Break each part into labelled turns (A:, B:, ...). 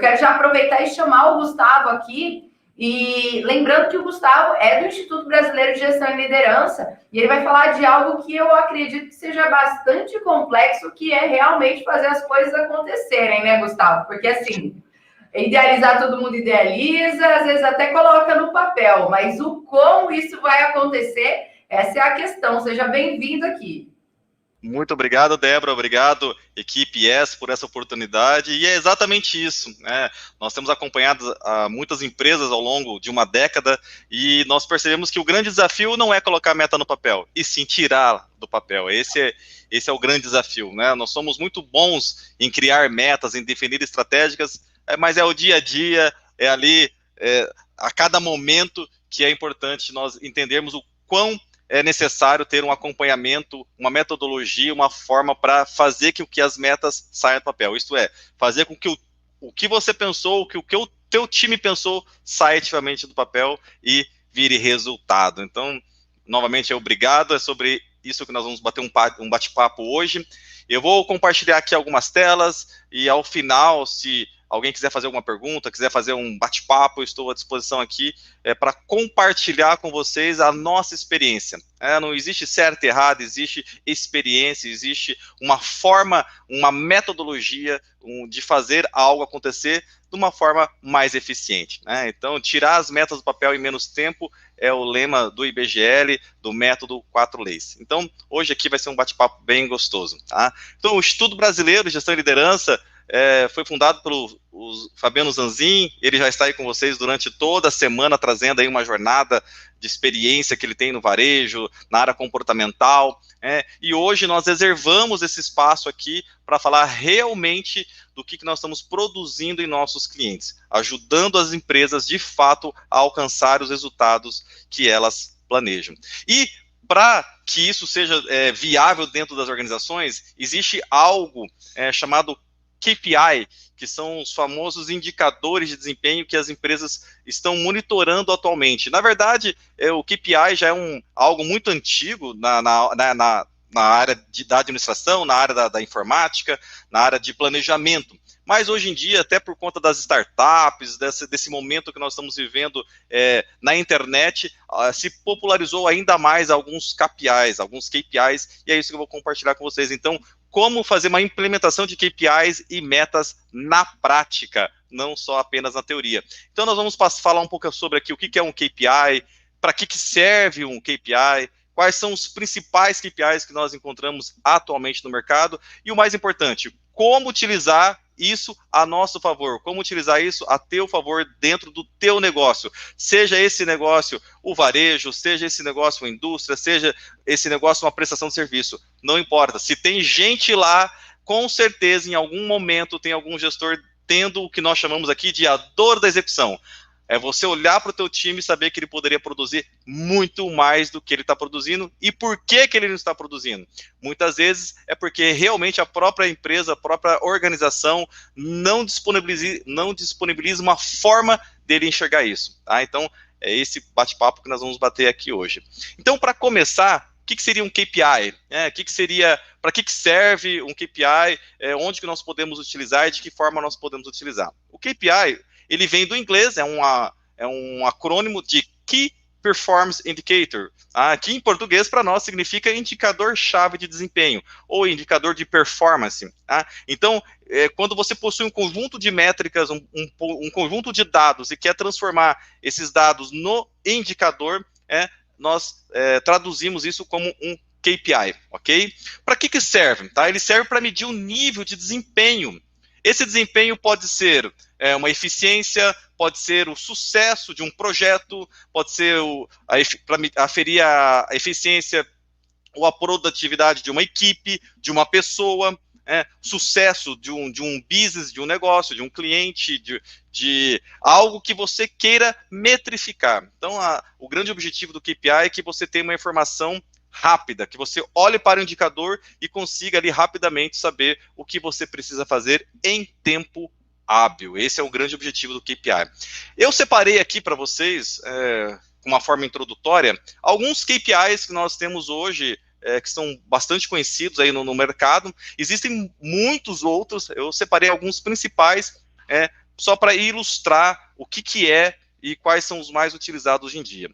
A: quero já aproveitar e chamar o Gustavo aqui, e lembrando que o Gustavo é do Instituto Brasileiro de Gestão e Liderança, e ele vai falar de algo que eu acredito que seja bastante complexo, que é realmente fazer as coisas acontecerem, né, Gustavo? Porque, assim, idealizar todo mundo idealiza, às vezes até coloca no papel, mas o como isso vai acontecer, essa é a questão. Seja bem-vindo aqui.
B: Muito obrigado, Débora, obrigado, equipe Yes, por essa oportunidade, e é exatamente isso, né? Nós temos acompanhado muitas empresas ao longo de uma década, e nós percebemos que o grande desafio não é colocar a meta no papel, e sim tirar do papel. Esse é o grande desafio, né? Nós somos muito bons em criar metas, em definir estratégicas, mas é o dia a dia, é ali, a cada momento que é importante nós entendermos o quão é necessário ter um acompanhamento, uma metodologia, uma forma para fazer com que as metas saiam do papel. Isto é, fazer com que o que você pensou, o que o teu time pensou, saia ativamente do papel e vire resultado. Então, novamente, obrigado. É sobre isso que nós vamos bater um bate-papo hoje. Eu vou compartilhar aqui algumas telas e ao final, se alguém quiser fazer alguma pergunta, quiser fazer um bate-papo, eu estou à disposição aqui para compartilhar com vocês a nossa experiência. Não existe certo e errado, existe experiência, existe uma forma, uma metodologia de fazer algo acontecer de uma forma mais eficiente. Então, tirar as metas do papel em menos tempo é o lema do IBGL, do método 4 leis. Então, hoje aqui vai ser um bate-papo bem gostoso. Tá? Então, o Instituto Brasileiro de Gestão e Liderança foi fundado pelo Fabiano Zanzin. Ele já está aí com vocês durante toda a semana, trazendo aí uma jornada de experiência que ele tem no varejo, na área comportamental, e hoje nós reservamos esse espaço aqui para falar realmente do que nós estamos produzindo em nossos clientes, ajudando as empresas, de fato, a alcançar os resultados que elas planejam. E para que isso seja viável dentro das organizações, existe algo chamado KPI, que são os famosos indicadores de desempenho que as empresas estão monitorando atualmente. Na verdade, o KPI já é algo muito antigo na área da administração, na área da informática, na área de planejamento. Mas hoje em dia, até por conta das startups, desse momento que nós estamos vivendo na internet, se popularizou ainda mais alguns KPIs, e é isso que eu vou compartilhar com vocês. Então, como fazer uma implementação de KPIs e metas na prática, não só apenas na teoria. Então, nós vamos falar um pouco sobre aqui o que é um KPI, para que serve um KPI, quais são os principais KPIs que nós encontramos atualmente no mercado, e o mais importante, como utilizar isso a nosso favor, como utilizar isso a teu favor dentro do teu negócio, seja esse negócio o varejo, seja esse negócio a indústria, seja esse negócio uma prestação de serviço, não importa, se tem gente lá, com certeza em algum momento tem algum gestor tendo o que nós chamamos aqui de a dor da execução. É você olhar para o teu time e saber que ele poderia produzir muito mais do que ele está produzindo. E por que ele não está produzindo? Muitas vezes é porque realmente a própria empresa, a própria organização não disponibiliza uma forma dele enxergar isso. Tá? Então, é esse bate-papo que nós vamos bater aqui hoje. Então, para começar, o que seria um KPI? Para que serve um KPI? Onde que nós podemos utilizar e de que forma nós podemos utilizar? O KPI... ele vem do inglês, é um acrônimo de Key Performance Indicator, que em português para nós significa indicador-chave de desempenho, ou indicador de performance. Então, quando você possui um conjunto de métricas, um conjunto de dados, e quer transformar esses dados no indicador, nós traduzimos isso como um KPI, ok? Para que serve? Tá? Ele serve para medir o nível de desempenho. Esse desempenho pode ser uma eficiência, pode ser o sucesso de um projeto, pode ser para aferir a eficiência ou a produtividade de uma equipe, de uma pessoa, sucesso de um business, de um negócio, de um cliente, de algo que você queira metrificar. Então, o grande objetivo do KPI é que você tenha uma informação rápida, que você olhe para o indicador e consiga ali rapidamente saber o que você precisa fazer em tempo hábil. Esse é o grande objetivo do KPI. Eu separei aqui para vocês, com uma forma introdutória, alguns KPIs que nós temos hoje, que são bastante conhecidos aí no mercado. Existem muitos outros, eu separei alguns principais só para ilustrar o que é e quais são os mais utilizados hoje em dia.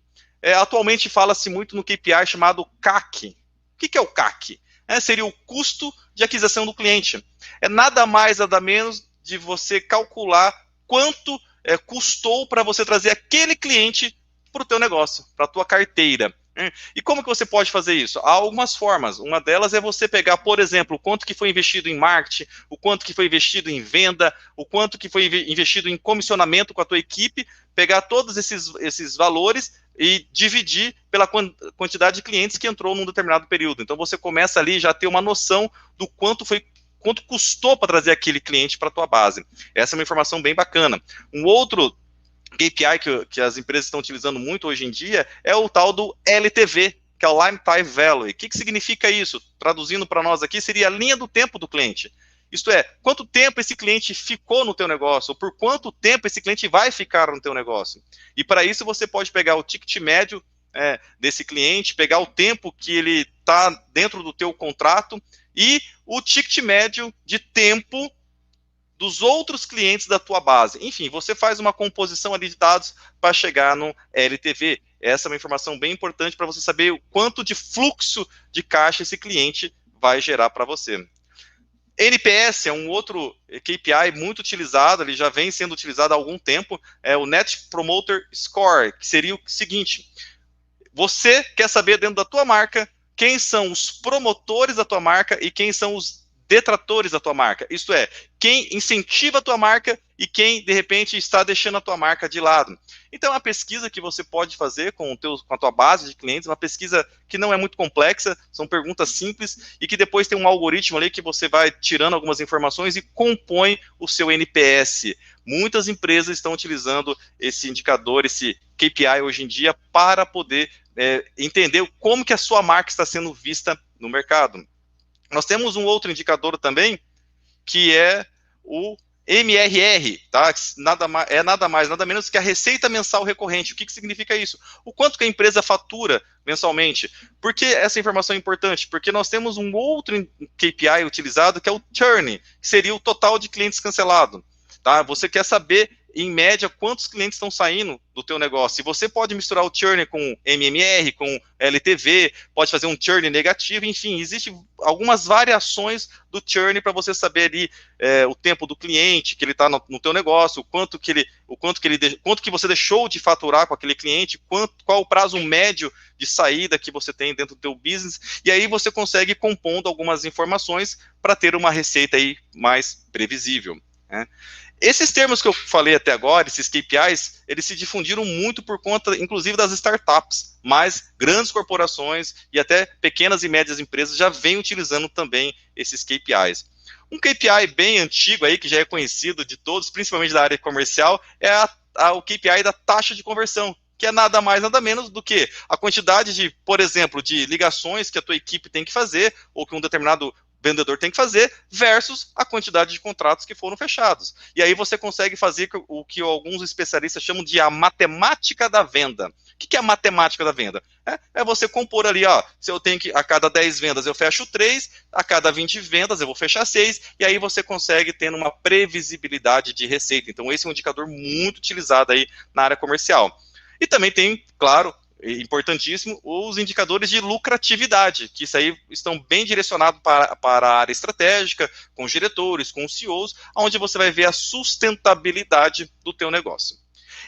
B: Atualmente fala-se muito no KPI chamado CAC. O que é o CAC? Seria o custo de aquisição do cliente. É nada mais, nada menos de você calcular quanto custou para você trazer aquele cliente para o teu negócio, para a tua carteira. E como que você pode fazer isso? Há algumas formas. Uma delas é você pegar, por exemplo, o quanto que foi investido em marketing, o quanto que foi investido em venda, o quanto que foi investido em comissionamento com a tua equipe, pegar todos esses valores e dividir pela quantidade de clientes que entrou num determinado período. Então você começa ali já a ter uma noção do quanto custou para trazer aquele cliente para a tua base. Essa é uma informação bem bacana. Um outro KPI que as empresas estão utilizando muito hoje em dia é o tal do LTV, que é o Lifetime Value. O que significa isso? Traduzindo para nós aqui, seria a linha do tempo do cliente. Isto é, quanto tempo esse cliente ficou no teu negócio, ou por quanto tempo esse cliente vai ficar no teu negócio. E para isso você pode pegar o ticket médio desse cliente, pegar o tempo que ele está dentro do teu contrato e o ticket médio de tempo dos outros clientes da tua base. Enfim, você faz uma composição ali de dados para chegar no LTV. Essa é uma informação bem importante para você saber o quanto de fluxo de caixa esse cliente vai gerar para você. NPS é um outro KPI muito utilizado, ele já vem sendo utilizado há algum tempo, é o Net Promoter Score, que seria o seguinte: você quer saber dentro da tua marca quem são os promotores da tua marca e quem são os detratores da tua marca. Isto é, quem incentiva a tua marca e quem, de repente, está deixando a tua marca de lado. Então, é uma pesquisa que você pode fazer com a tua base de clientes, uma pesquisa que não é muito complexa, são perguntas simples e que depois tem um algoritmo ali que você vai tirando algumas informações e compõe o seu NPS. Muitas empresas estão utilizando esse indicador, esse KPI hoje em dia, para poder entender como que a sua marca está sendo vista no mercado. Nós temos um outro indicador também, que é o MRR, tá? Nada mais, nada menos que a receita mensal recorrente. O que significa isso? O quanto que a empresa fatura mensalmente. Por que essa informação é importante? Porque nós temos um outro KPI utilizado, que é o churn, que seria o total de clientes cancelados. Tá? Você quer saber, em média, quantos clientes estão saindo do teu negócio. E você pode misturar o churn com MMR, com LTV, pode fazer um churn negativo, enfim, existem algumas variações do churn para você saber ali o tempo do cliente que ele está no teu negócio, o quanto que você deixou de faturar com aquele cliente, qual o prazo médio de saída que você tem dentro do teu business, e aí você consegue compondo algumas informações para ter uma receita aí mais previsível, né? Esses termos que eu falei até agora, esses KPIs, eles se difundiram muito por conta, inclusive, das startups, mas grandes corporações e até pequenas e médias empresas já vêm utilizando também esses KPIs. Um KPI bem antigo aí, que já é conhecido de todos, principalmente da área comercial, é o KPI da taxa de conversão, que é nada mais, nada menos do que a quantidade de, por exemplo, de ligações que a tua equipe tem que fazer, ou que um determinado vendedor tem que fazer, versus a quantidade de contratos que foram fechados. E aí você consegue fazer o que alguns especialistas chamam de a matemática da venda. O que é a matemática da venda? É você compor ali, se eu tenho que, a cada 10 vendas eu fecho 3, a cada 20 vendas eu vou fechar 6, e aí você consegue ter uma previsibilidade de receita. Então esse é um indicador muito utilizado aí na área comercial. E também tem, claro, importantíssimo, os indicadores de lucratividade, que isso aí estão bem direcionados para a área estratégica, com os diretores, com os CEOs, onde você vai ver a sustentabilidade do teu negócio.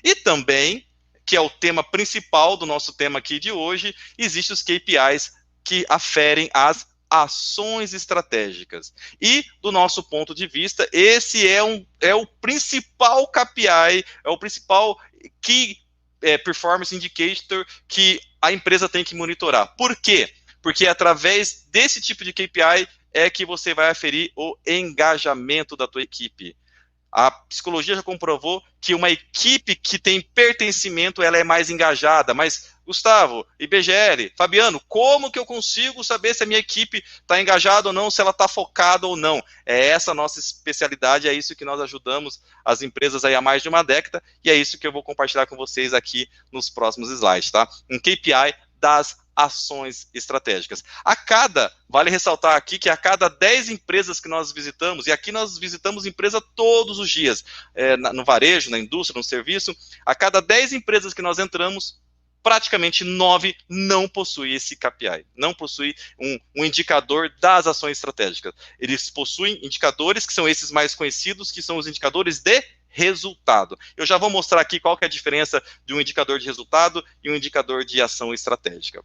B: E também, que é o tema principal do nosso tema aqui de hoje, existem os KPIs que aferem as ações estratégicas. E, do nosso ponto de vista, esse é o principal KPI, é o principal performance indicator que a empresa tem que monitorar. Por quê? Porque através desse tipo de KPI é que você vai aferir o engajamento da tua equipe. A psicologia já comprovou que uma equipe que tem pertencimento, ela é mais engajada. Mas, Gustavo, IBGL, Fabiano, como que eu consigo saber se a minha equipe está engajada ou não, se ela está focada ou não? É essa a nossa especialidade, é isso que nós ajudamos as empresas aí há mais de uma década, e é isso que eu vou compartilhar com vocês aqui nos próximos slides, tá? Um KPI das ações estratégicas. Vale ressaltar aqui que a cada 10 empresas que nós visitamos, e aqui nós visitamos empresa todos os dias, no varejo, na indústria, no serviço, a cada 10 empresas que nós entramos, praticamente 9 não possui esse KPI, não possui um indicador das ações estratégicas. Eles possuem indicadores que são esses mais conhecidos, que são os indicadores de resultado. Eu já vou mostrar aqui qual que é a diferença de um indicador de resultado e um indicador de ação estratégica.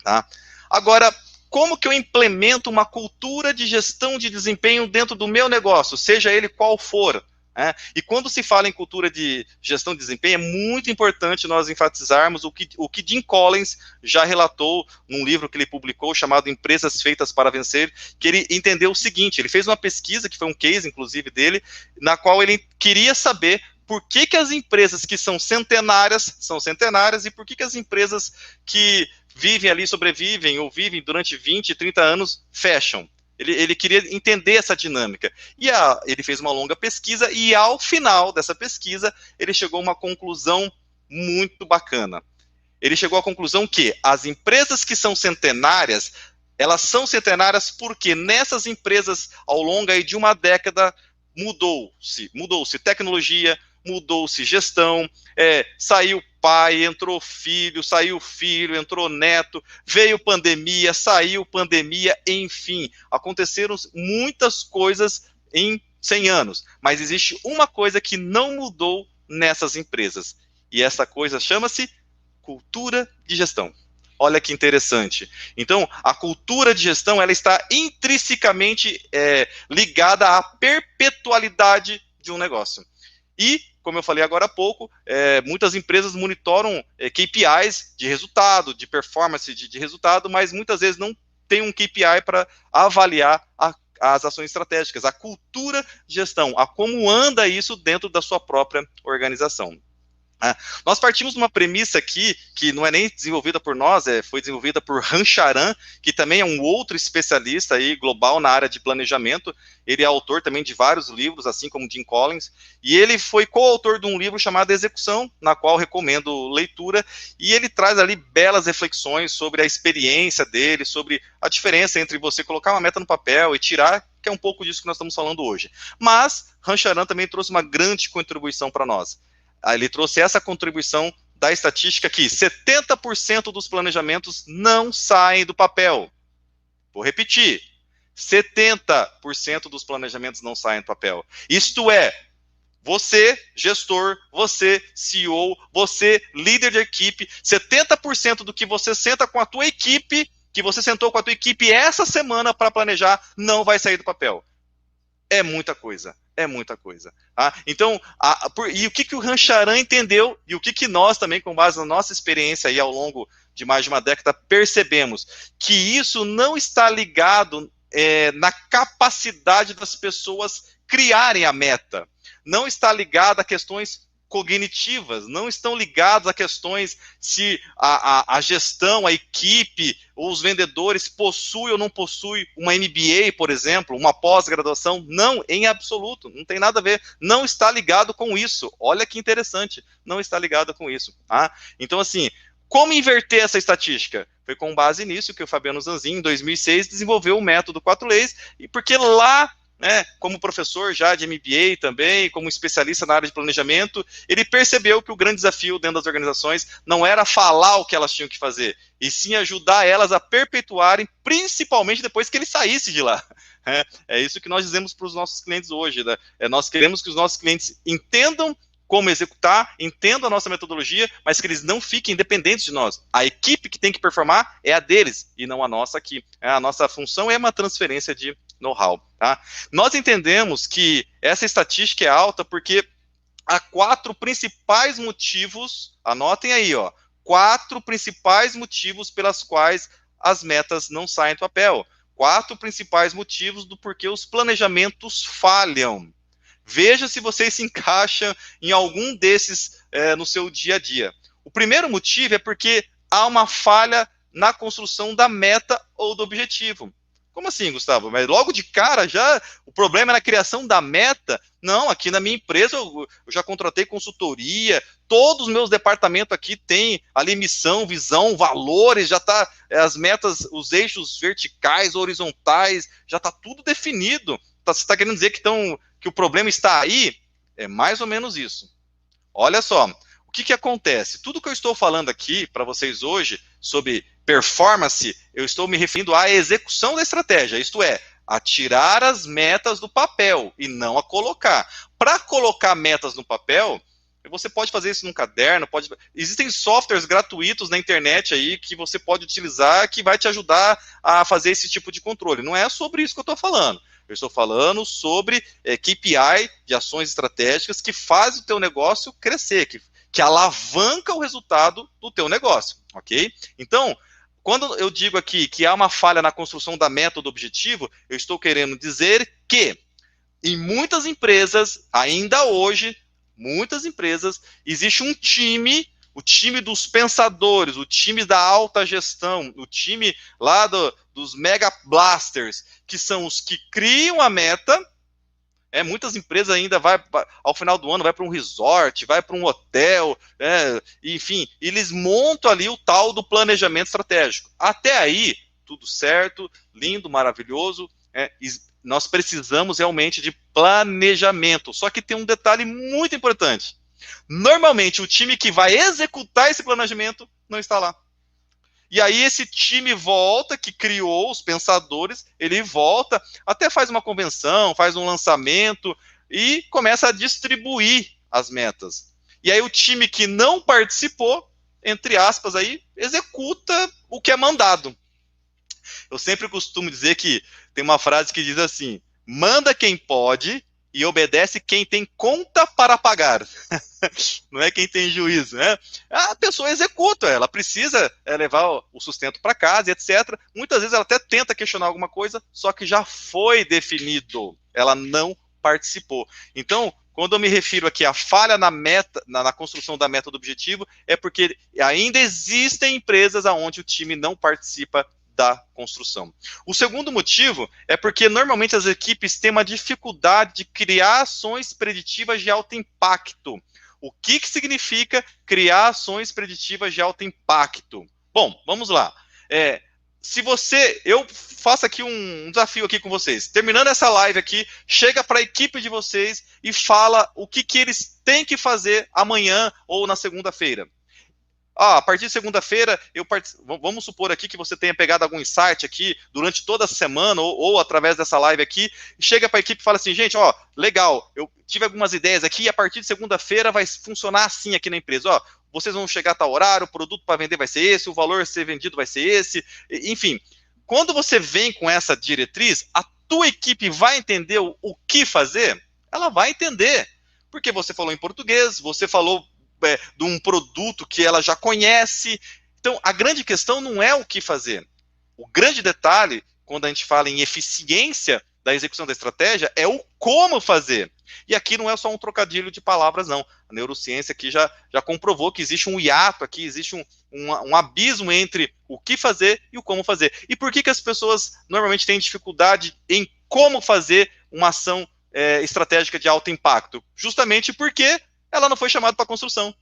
B: Tá? Agora, como que eu implemento uma cultura de gestão de desempenho dentro do meu negócio, seja ele qual for? E quando se fala em cultura de gestão de desempenho, é muito importante nós enfatizarmos o que Jim Collins já relatou num livro que ele publicou, chamado Empresas Feitas para Vencer, que ele entendeu o seguinte: ele fez uma pesquisa, que foi um case, inclusive, dele, na qual ele queria saber por que as empresas que são centenárias, e por que as empresas que vivem ali, sobrevivem, ou vivem durante 20, 30 anos, fecham. Ele queria entender essa dinâmica. E ele fez uma longa pesquisa, e ao final dessa pesquisa, ele chegou a uma conclusão muito bacana. Ele chegou à conclusão que as empresas que são centenárias, elas são centenárias porque nessas empresas, ao longo aí de uma década, mudou-se tecnologia, mudou-se gestão, saiu pai, entrou filho, saiu filho, entrou neto, veio pandemia, saiu pandemia, enfim, aconteceram muitas coisas em 100 anos, mas existe uma coisa que não mudou nessas empresas, e essa coisa chama-se cultura de gestão. Olha que interessante. Então, a cultura de gestão, ela está intrinsecamente ligada à perpetualidade de um negócio. E, como eu falei agora há pouco, muitas empresas monitoram KPIs de resultado, de performance de resultado, mas muitas vezes não tem um KPI para avaliar as ações estratégicas, a cultura de gestão, a como anda isso dentro da sua própria organização. Nós partimos de uma premissa aqui, que não é nem desenvolvida por nós, foi desenvolvida por Rancharan, que também é um outro especialista aí, global na área de planejamento. Ele é autor também de vários livros, assim como Jim Collins, e ele foi coautor de um livro chamado Execução, na qual recomendo leitura, e ele traz ali belas reflexões sobre a experiência dele, sobre a diferença entre você colocar uma meta no papel e tirar, que é um pouco disso que nós estamos falando hoje. Mas Rancharan também trouxe uma grande contribuição para nós. Ele trouxe essa contribuição da estatística que 70% dos planejamentos não saem do papel. Vou repetir, 70% dos planejamentos não saem do papel. Isto é, você, gestor, você, CEO, você, líder de equipe, 70% do que você senta com a tua equipe, que você sentou com a tua equipe essa semana para planejar, não vai sair do papel. É muita coisa. É muita coisa. Então, e o que o Rancharan entendeu, e o que nós também, com base na nossa experiência aí ao longo de mais de uma década, percebemos? Que isso não está ligado na capacidade das pessoas criarem a meta. Não está ligado a questões cognitivas, não estão ligados a questões se a gestão, a equipe, ou os vendedores possuem ou não possuem uma MBA, por exemplo, uma pós-graduação. Não, em absoluto, não tem nada a ver, não está ligado com isso. Olha que interessante, não está ligado com isso. Então, assim, como inverter essa estatística? Foi com base nisso que o Fabiano Zanzin, em 2006, desenvolveu o método 4 leis, e porque lá, como professor já de MBA também, como especialista na área de planejamento, ele percebeu que o grande desafio dentro das organizações não era falar o que elas tinham que fazer, e sim ajudar elas a perpetuarem, principalmente depois que ele saísse de lá. É isso que nós dizemos para os nossos clientes hoje, né? Nós queremos que os nossos clientes entendam como executar, entendam a nossa metodologia, mas que eles não fiquem dependentes de nós. A equipe que tem que performar é a deles, e não a nossa aqui. A nossa função é uma transferência de know-how. Tá? Nós entendemos que essa estatística é alta porque há 4 principais motivos, anotem aí, 4 principais motivos pelas quais as metas não saem do papel. 4 principais motivos do porquê os planejamentos falham. Veja se você se encaixa em algum desses no seu dia a dia. O primeiro motivo é porque há uma falha na construção da meta ou do objetivo. Como assim, Gustavo? Mas logo de cara já o problema é na criação da meta? Não, aqui na minha empresa eu já contratei consultoria, todos os meus departamentos aqui têm ali missão, visão, valores, já está as metas, os eixos verticais, horizontais, já está tudo definido. Você está querendo dizer que o problema está aí? É mais ou menos isso. Olha só, o que acontece? Tudo que eu estou falando aqui para vocês hoje sobre performance, eu estou me referindo à execução da estratégia, isto é, a tirar as metas do papel e não a colocar. Para colocar metas no papel, você pode fazer isso num caderno, existem softwares gratuitos na internet aí que você pode utilizar que vai te ajudar a fazer esse tipo de controle. Não é sobre isso que eu estou falando. Eu estou falando sobre KPI de ações estratégicas que faz o teu negócio crescer, que alavanca o resultado do teu negócio, ok? Então, quando eu digo aqui que há uma falha na construção da meta do objetivo, eu estou querendo dizer que em muitas empresas, ainda hoje, muitas empresas, existe um time, o time dos pensadores, o time da alta gestão, o time lá dos mega blasters, que são os que criam a meta. Muitas empresas ainda ao final do ano, vai para um resort, vai para um hotel, enfim, eles montam ali o tal do planejamento estratégico. Até aí, tudo certo, lindo, maravilhoso, nós precisamos realmente de planejamento. Só que tem um detalhe muito importante. Normalmente, o time que vai executar esse planejamento não está lá. E aí esse time volta, que criou os pensadores, ele volta, até faz uma convenção, faz um lançamento e começa a distribuir as metas. E aí o time que não participou, entre aspas, aí, executa o que é mandado. Eu sempre costumo dizer que tem uma frase que diz assim: manda quem pode e obedece quem tem conta para pagar. Não é quem tem juízo, né? A pessoa executa, ela precisa levar o sustento para casa, etc. Muitas vezes ela até tenta questionar alguma coisa, só que já foi definido, ela não participou. Então, quando eu me refiro aqui à falha na meta, na construção da meta do objetivo, é porque ainda existem empresas onde o time não participa da construção. O segundo motivo é porque normalmente as equipes têm uma dificuldade de criar ações preditivas de alto impacto. O que significa criar ações preditivas de alto impacto? Bom, vamos lá. Eu faço aqui um desafio aqui com vocês. Terminando essa live aqui, chega para a equipe de vocês e fala o que eles têm que fazer amanhã ou na segunda-feira. A partir de segunda-feira, vamos supor aqui que você tenha pegado algum insight aqui durante toda a semana ou através dessa live aqui, e chega para a equipe e fala assim, gente, legal, eu tive algumas ideias aqui e a partir de segunda-feira vai funcionar assim aqui na empresa, vocês vão chegar a tal horário, o produto para vender vai ser esse, o valor a ser vendido vai ser esse, enfim. Quando você vem com essa diretriz, a tua equipe vai entender o que fazer? Ela vai entender, porque você falou em português, você falou de um produto que ela já conhece. Então, a grande questão não é o que fazer. O grande detalhe, quando a gente fala em eficiência da execução da estratégia, é o como fazer. E aqui não é só um trocadilho de palavras, não. A neurociência aqui já comprovou que existe um hiato aqui, existe um abismo entre o que fazer e o como fazer. E por que as pessoas normalmente têm dificuldade em como fazer uma ação estratégica de alto impacto? Justamente porque ela não foi chamada para construção.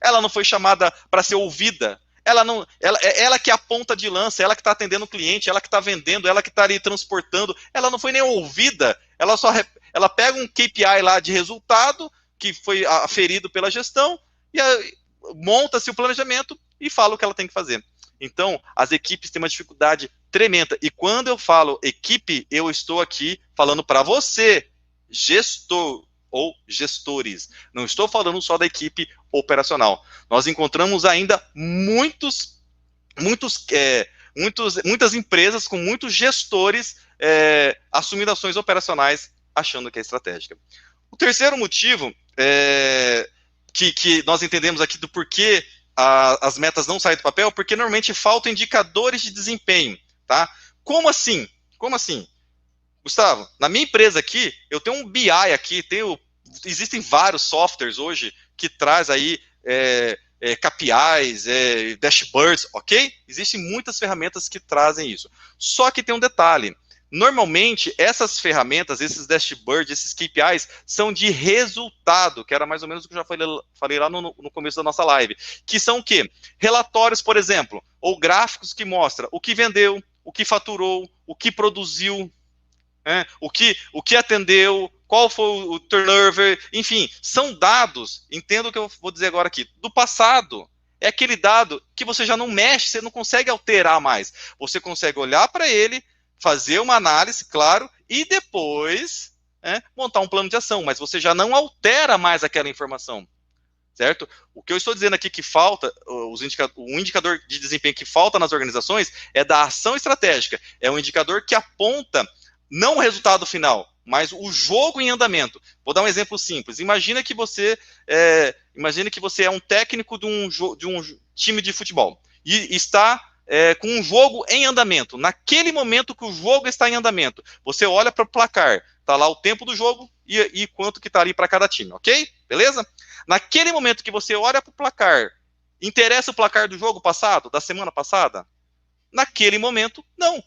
B: Ela não foi chamada para ser ouvida. Ela que é a ponta de lança, ela que está atendendo o cliente, ela que está vendendo, ela que está ali transportando. Ela não foi nem ouvida. Ela pega um KPI lá de resultado, que foi aferido pela gestão, e monta-se o planejamento e fala o que ela tem que fazer. Então, as equipes têm uma dificuldade tremenda. E quando eu falo equipe, eu estou aqui falando para você, gestor, ou gestores. Não estou falando só da equipe operacional. Nós encontramos ainda muitas empresas com muitos gestores assumindo ações operacionais achando que é estratégica. O terceiro motivo que nós entendemos aqui do porquê as metas não saem do papel, porque normalmente faltam indicadores de desempenho. Tá? Como assim? Gustavo, na minha empresa aqui, eu tenho um BI aqui, existem vários softwares hoje que traz aí KPIs, dashboards, ok? Existem muitas ferramentas que trazem isso. Só que tem um detalhe. Normalmente, essas ferramentas, esses dashboards, esses KPIs, são de resultado, que era mais ou menos o que eu já falei lá no começo da nossa live. Que são o quê? Relatórios, por exemplo, ou gráficos que mostram o que vendeu, o que faturou, o que produziu, o que atendeu, qual foi o turnover, enfim, são dados, entenda o que eu vou dizer agora aqui, do passado. É aquele dado que você já não mexe, você não consegue alterar mais. Você consegue olhar para ele, fazer uma análise, claro, e depois montar um plano de ação, mas você já não altera mais aquela informação, certo? O que eu estou dizendo aqui que falta, o indicador de desempenho que falta nas organizações é da ação estratégica, é um indicador que aponta não o resultado final, mas o jogo em andamento. Vou dar um exemplo simples. Imagina que você é um técnico de um time de futebol e está com um jogo em andamento. Naquele momento que o jogo está em andamento, você olha para o placar, está lá o tempo do jogo e quanto que está ali para cada time, ok? Beleza? Naquele momento que você olha para o placar, interessa o placar do jogo passado, da semana passada? Naquele momento, não.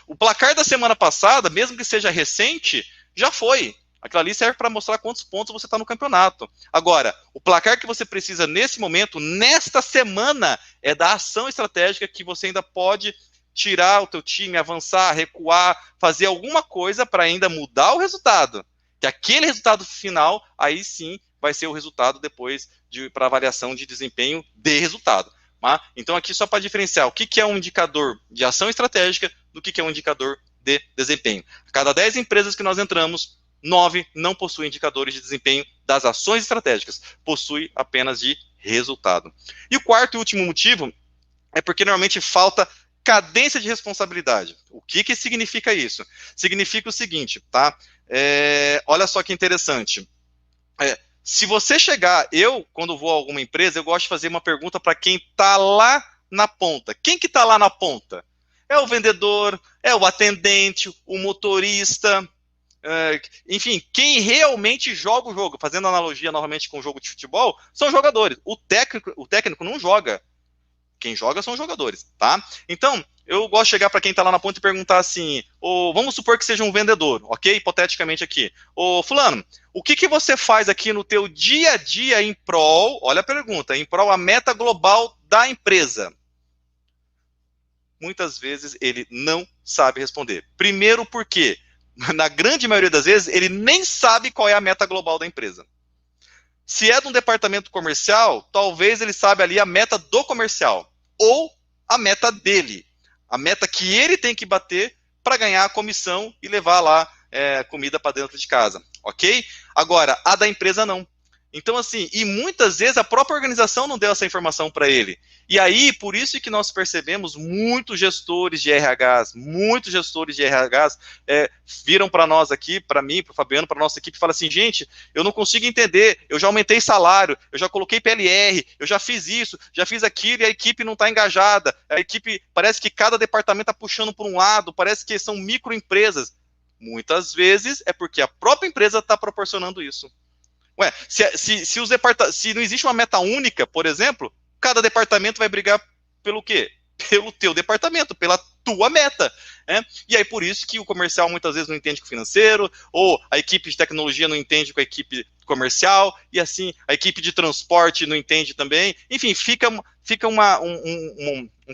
B: O placar da semana passada, mesmo que seja recente, já foi. Aquilo ali serve para mostrar quantos pontos você está no campeonato. Agora, o placar que você precisa nesse momento, nesta semana, é da ação estratégica que você ainda pode tirar o teu time, avançar, recuar, fazer alguma coisa para ainda mudar o resultado. Que aquele resultado final, aí sim, vai ser o resultado depois para avaliação de desempenho de resultado. Então, aqui só para diferenciar o que é um indicador de ação estratégica do que é um indicador de desempenho. A cada 10 empresas que nós entramos, 9 não possuem indicadores de desempenho das ações estratégicas, possui apenas de resultado. E o quarto e último motivo é porque normalmente falta cadência de responsabilidade. O que significa isso? Significa o seguinte, tá? Olha só que interessante. Se você chegar, quando vou a alguma empresa, eu gosto de fazer uma pergunta para quem está lá na ponta. Quem que está lá na ponta? É o vendedor, é o atendente, o motorista, enfim, quem realmente joga o jogo. Fazendo analogia novamente com o jogo de futebol, são jogadores. O técnico não joga. Quem joga são os jogadores, tá? Então, eu gosto de chegar para quem está lá na ponta e perguntar assim, vamos supor que seja um vendedor, ok? Hipoteticamente aqui. Fulano, o que você faz aqui no teu dia a dia em prol, olha a pergunta, em prol a meta global da empresa? Muitas vezes ele não sabe responder. Primeiro porque, na grande maioria das vezes, ele nem sabe qual é a meta global da empresa. Se é de um departamento comercial, talvez ele saiba ali a meta do comercial. Ou a meta dele. A meta que ele tem que bater para ganhar a comissão e levar lá comida para dentro de casa. Ok? Agora, a da empresa não. Então, assim, e muitas vezes a própria organização não deu essa informação para ele. E aí, por isso que nós percebemos muitos gestores de RHs, viram para nós aqui, para mim, para o Fabiano, para a nossa equipe, e falam assim, gente, eu não consigo entender, eu já aumentei salário, eu já coloquei PLR, eu já fiz isso, já fiz aquilo, e a equipe não está engajada, a equipe, parece que cada departamento está puxando por um lado, parece que são microempresas. Muitas vezes é porque a própria empresa está proporcionando isso. Se não existe uma meta única, por exemplo, cada departamento vai brigar pelo quê? Pelo teu departamento, pela tua meta. E aí por isso que o comercial muitas vezes não entende com o financeiro, ou a equipe de tecnologia não entende com a equipe comercial, e assim, a equipe de transporte não entende também. Enfim, fica um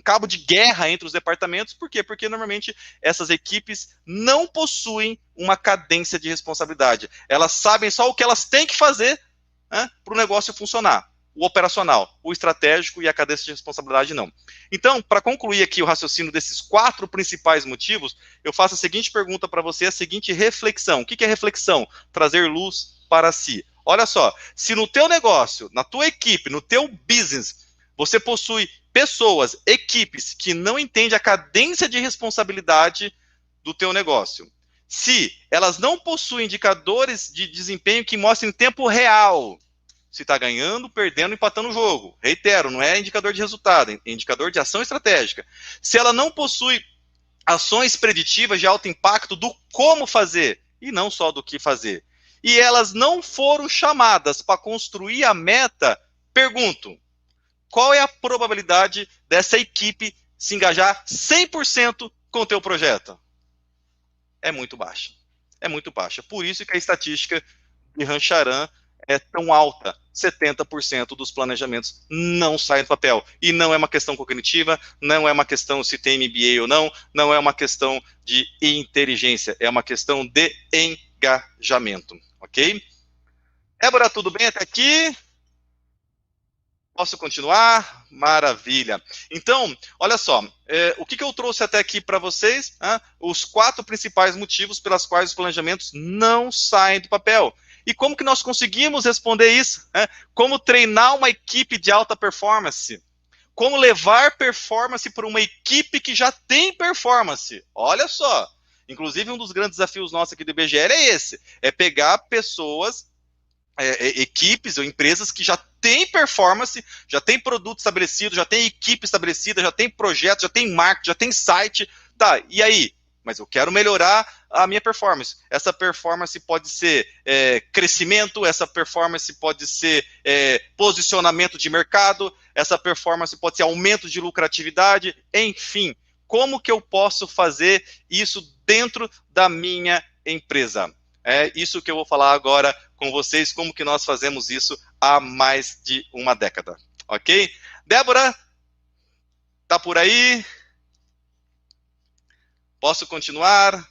B: cabo de guerra entre os departamentos. Por quê? Porque normalmente essas equipes não possuem uma cadência de responsabilidade. Elas sabem só o que elas têm que fazer para o negócio funcionar. O operacional, o estratégico e a cadência de responsabilidade não. Então, para concluir aqui o raciocínio desses 4 principais motivos, eu faço a seguinte pergunta para você, a seguinte reflexão. O que é reflexão? Trazer luz para si. Olha só, se no teu negócio, na tua equipe, no teu business, você possui pessoas, equipes que não entendem a cadência de responsabilidade do teu negócio, se elas não possuem indicadores de desempenho que mostrem em tempo real se está ganhando, perdendo, empatando o jogo. Reitero, não é indicador de resultado, é indicador de ação estratégica. Se ela não possui ações preditivas de alto impacto do como fazer, e não só do que fazer, e elas não foram chamadas para construir a meta, pergunto, qual é a probabilidade dessa equipe se engajar 100% com o teu projeto? É muito baixa. É muito baixa. Por isso que a estatística de Rancharan é tão alta. 70% dos planejamentos não saem do papel. E não é uma questão cognitiva, não é uma questão se tem MBA ou não, não é uma questão de inteligência, é uma questão de engajamento, ok? Débora, tudo bem até aqui? Posso continuar? Maravilha. Então, olha só, o que eu trouxe até aqui para vocês? Os 4 principais motivos pelas quais os planejamentos não saem do papel. E como que nós conseguimos responder isso? Como treinar uma equipe de alta performance? Como levar performance para uma equipe que já tem performance? Olha só, inclusive um dos grandes desafios nossos aqui do IBGR é esse, é pegar pessoas, equipes ou empresas que já têm performance, já tem produto estabelecido, já tem equipe estabelecida, já tem projeto, já tem marketing, já tem site, tá, e aí? Mas eu quero melhorar a minha performance. Essa performance pode ser crescimento, essa performance pode ser posicionamento de mercado, essa performance pode ser aumento de lucratividade, enfim. Como que eu posso fazer isso dentro da minha empresa? É isso que eu vou falar agora com vocês, como que nós fazemos isso há mais de uma década, ok? Débora, tá por aí? Posso continuar?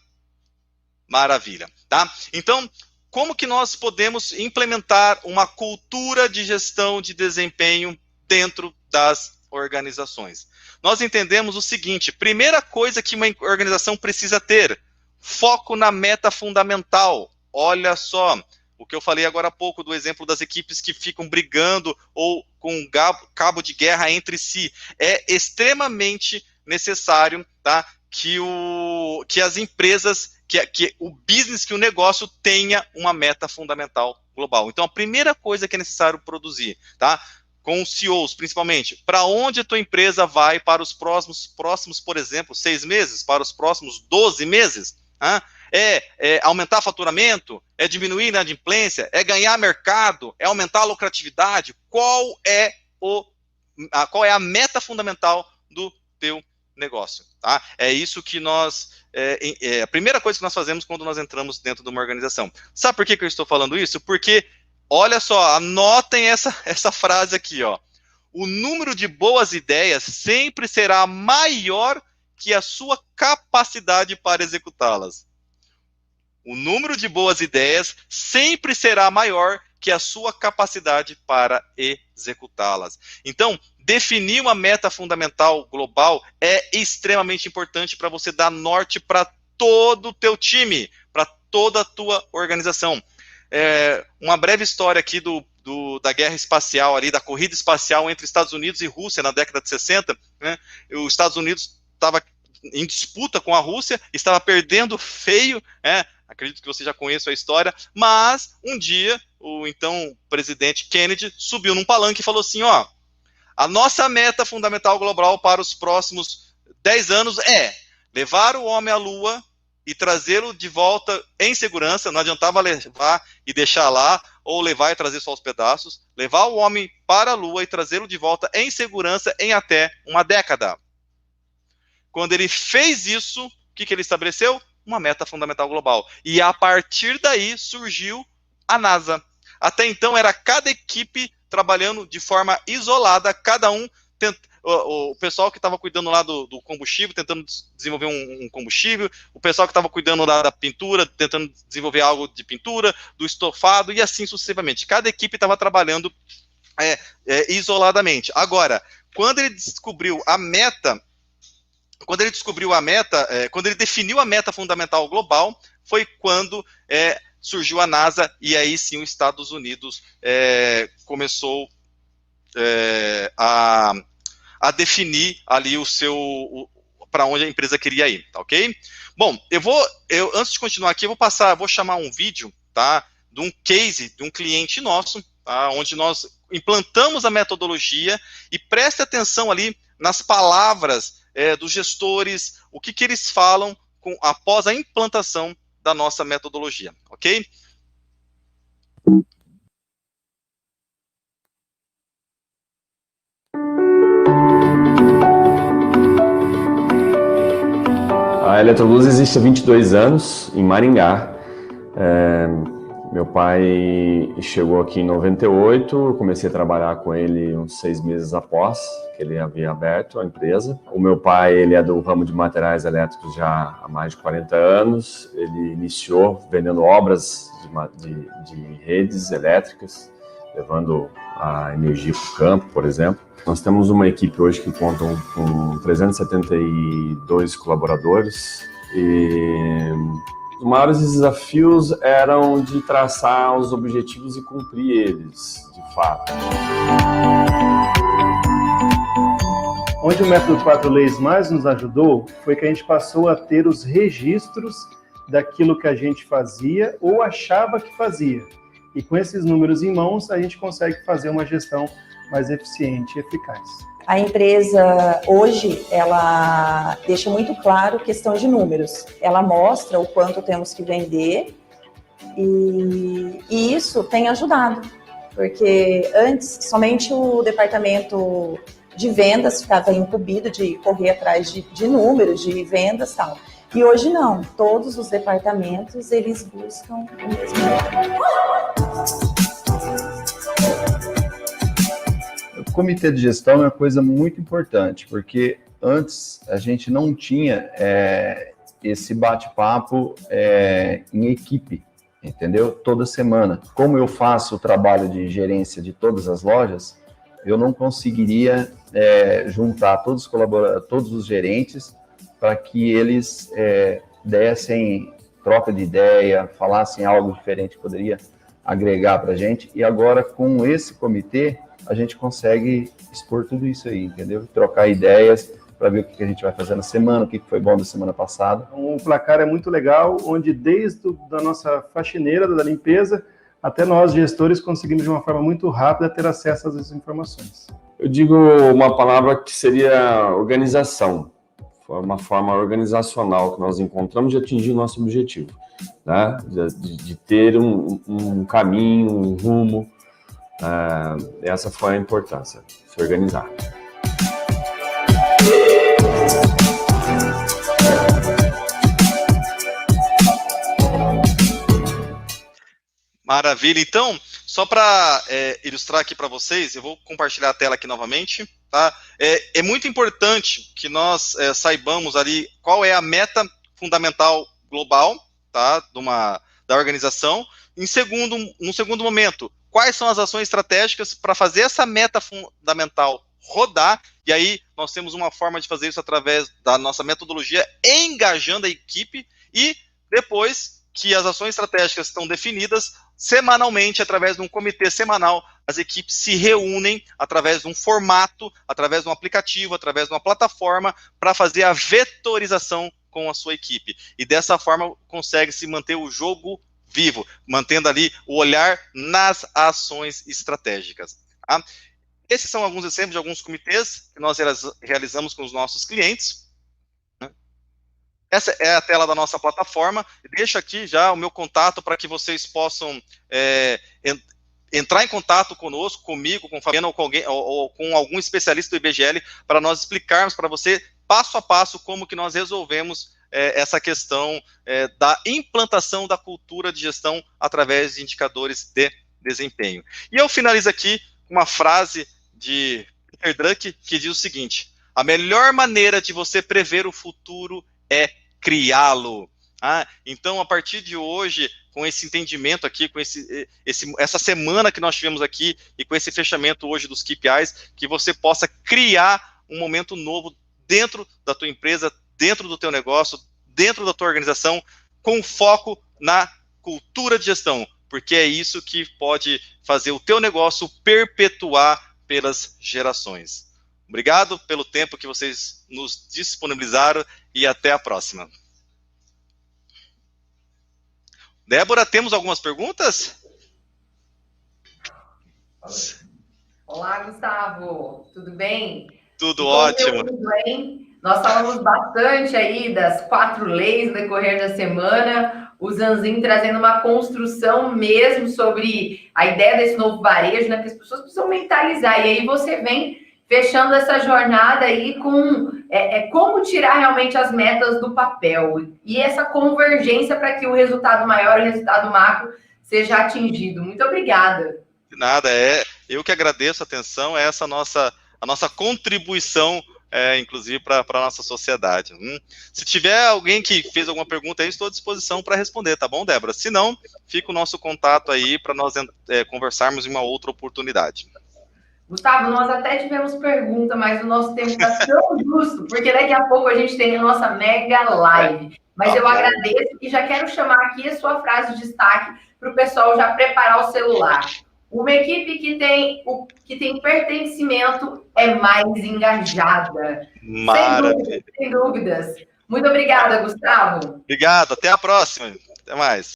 B: Maravilha, tá? Então, como que nós podemos implementar uma cultura de gestão de desempenho dentro das organizações? Nós entendemos o seguinte, primeira coisa que uma organização precisa ter, foco na meta fundamental. Olha só, o que eu falei agora há pouco do exemplo das equipes que ficam brigando ou com cabo de guerra entre si. É extremamente necessário, tá, que as empresas, que o business, que o negócio tenha uma meta fundamental global. Então, a primeira coisa que é necessário produzir, tá? Com os CEOs, principalmente, para onde a tua empresa vai para os próximos, por exemplo, 6 meses, para os próximos 12 meses, é aumentar faturamento, é diminuir a inadimplência, é ganhar mercado, é aumentar a lucratividade, qual é a meta fundamental do teu negócio, tá? É isso que nós, a primeira coisa que nós fazemos quando nós entramos dentro de uma organização. Sabe por que eu estou falando isso? Porque, olha só, anotem essa frase aqui, ó. O número de boas ideias sempre será maior que a sua capacidade para executá-las. O número de boas ideias sempre será maior que a sua capacidade para executá-las. Então, definir uma meta fundamental global é extremamente importante para você dar norte para todo o teu time, para toda a tua organização. Uma breve história aqui da guerra espacial, ali, da corrida espacial entre Estados Unidos e Rússia na década de 60, né? Os Estados Unidos estava em disputa com a Rússia, estava perdendo feio, acredito que você já conheça a história, mas um dia o então presidente Kennedy subiu num palanque e falou assim, ó, a nossa meta fundamental global para os próximos 10 anos é levar o homem à Lua e trazê-lo de volta em segurança, não adiantava levar e deixar lá, ou levar e trazer só os pedaços, levar o homem para a Lua e trazê-lo de volta em segurança em até uma década. Quando ele fez isso, o que ele estabeleceu? Uma meta fundamental global. E a partir daí surgiu a NASA. Até então era cada equipe trabalhando de forma isolada, cada um, o pessoal que estava cuidando lá do combustível, tentando desenvolver um combustível, o pessoal que estava cuidando lá da pintura, tentando desenvolver algo de pintura, do estofado, e assim sucessivamente. Cada equipe estava trabalhando isoladamente. Agora, quando ele descobriu a meta, quando ele definiu a meta fundamental global, foi quando surgiu a NASA, e aí sim os Estados Unidos começou a definir ali para onde a empresa queria ir, tá ok? Bom, antes de continuar aqui, eu vou chamar um vídeo, tá, de um case de um cliente nosso, tá, onde nós implantamos a metodologia, e preste atenção ali nas palavras dos gestores, o que eles falam após a implantação da nossa metodologia, ok?
C: A Eletroluz existe há 22 anos, em Maringá. Meu pai chegou aqui em 98, eu comecei a trabalhar com ele uns 6 meses após que ele havia aberto a empresa. O meu pai, ele é do ramo de materiais elétricos já há mais de 40 anos. Ele iniciou vendendo obras de redes elétricas, levando a energia para o campo, por exemplo. Nós temos uma equipe hoje que conta com 372 colaboradores e os maiores desafios eram de traçar os objetivos e cumprir eles, de fato.
D: Onde o método 4 leis mais nos ajudou foi que a gente passou a ter os registros daquilo que a gente fazia ou achava que fazia. E com esses números em mãos, a gente consegue fazer uma gestão mais eficiente e eficaz.
E: A empresa, hoje, ela deixa muito claro questão de números. Ela mostra o quanto temos que vender e isso tem ajudado. Porque antes, somente o departamento de vendas ficava incumbido de correr atrás de números, de vendas e tal. E hoje não, todos os departamentos, eles buscam o mesmo número.
F: O comitê de gestão é uma coisa muito importante, porque antes a gente não tinha esse bate-papo em equipe, entendeu? Toda semana. Como eu faço o trabalho de gerência de todas as lojas, eu não conseguiria juntar todos os gerentes para que eles dessem troca de ideia, falassem algo diferente que poderia agregar para a gente. E agora, com esse comitê, a gente consegue expor tudo isso aí, entendeu? Trocar ideias para ver o que a gente vai fazer na semana, o que foi bom da semana passada.
D: O placar é muito legal, onde desde da nossa faxineira, da limpeza, até nós, gestores, conseguimos de uma forma muito rápida ter acesso a essas informações.
C: Eu digo uma palavra que seria organização. Foi uma forma organizacional que nós encontramos de atingir o nosso objetivo, né? De ter um caminho, um rumo. Essa foi a importância, se organizar.
B: Maravilha. Então, só para ilustrar aqui para vocês, eu vou compartilhar a tela aqui novamente. Tá? É muito importante que nós saibamos ali qual é a meta fundamental global, tá? Da organização. No segundo momento, quais são as ações estratégicas para fazer essa meta fundamental rodar, e aí nós temos uma forma de fazer isso através da nossa metodologia, engajando a equipe, e depois que as ações estratégicas estão definidas, semanalmente, através de um comitê semanal, as equipes se reúnem através de um formato, através de um aplicativo, através de uma plataforma, para fazer a vetorização com a sua equipe, e dessa forma consegue se manter o jogo vivo, mantendo ali o olhar nas ações estratégicas. Tá? Esses são alguns exemplos de alguns comitês que nós realizamos com os nossos clientes. Essa é a tela da nossa plataforma. Deixo aqui já o meu contato para que vocês possam entrar em contato conosco, comigo, com o Fabiano, ou com algum especialista do IBGL, para nós explicarmos para você, passo a passo, como que nós resolvemos essa questão da implantação da cultura de gestão através de indicadores de desempenho. E eu finalizo aqui com uma frase de Peter Drucker que diz o seguinte: a melhor maneira de você prever o futuro é criá-lo. Então, a partir de hoje, com esse entendimento aqui, com essa semana que nós tivemos aqui, e com esse fechamento hoje dos KPIs, que você possa criar um momento novo dentro da tua empresa, dentro do teu negócio, dentro da tua organização, com foco na cultura de gestão, porque é isso que pode fazer o teu negócio perpetuar pelas gerações. Obrigado pelo tempo que vocês nos disponibilizaram e até a próxima. Débora, temos algumas perguntas?
A: Olá, Gustavo. Tudo bem?
B: Tudo ótimo.
A: Tudo bem? Nós falamos bastante aí das 4 leis no decorrer da semana, o Zanzin trazendo uma construção mesmo sobre a ideia desse novo varejo, né, que as pessoas precisam mentalizar. E aí você vem fechando essa jornada aí com como tirar realmente as metas do papel e essa convergência para que o resultado maior, o resultado macro, seja atingido. Muito obrigada.
B: De nada, eu que agradeço a atenção, essa a nossa contribuição, inclusive, para a nossa sociedade. Se tiver alguém que fez alguma pergunta aí, estou à disposição para responder, tá bom, Débora? Se não, fica o nosso contato aí para nós conversarmos em uma outra oportunidade.
A: Gustavo, nós até tivemos pergunta, mas o nosso tempo está tão justo, porque daqui a pouco a gente tem a nossa mega live. Mas eu agradeço e já quero chamar aqui a sua frase de destaque para o pessoal já preparar o celular. Uma equipe que tem pertencimento é mais engajada.
B: Maravilha.
A: Sem dúvidas. Muito obrigada, Gustavo.
B: Obrigado, até a próxima. Até mais.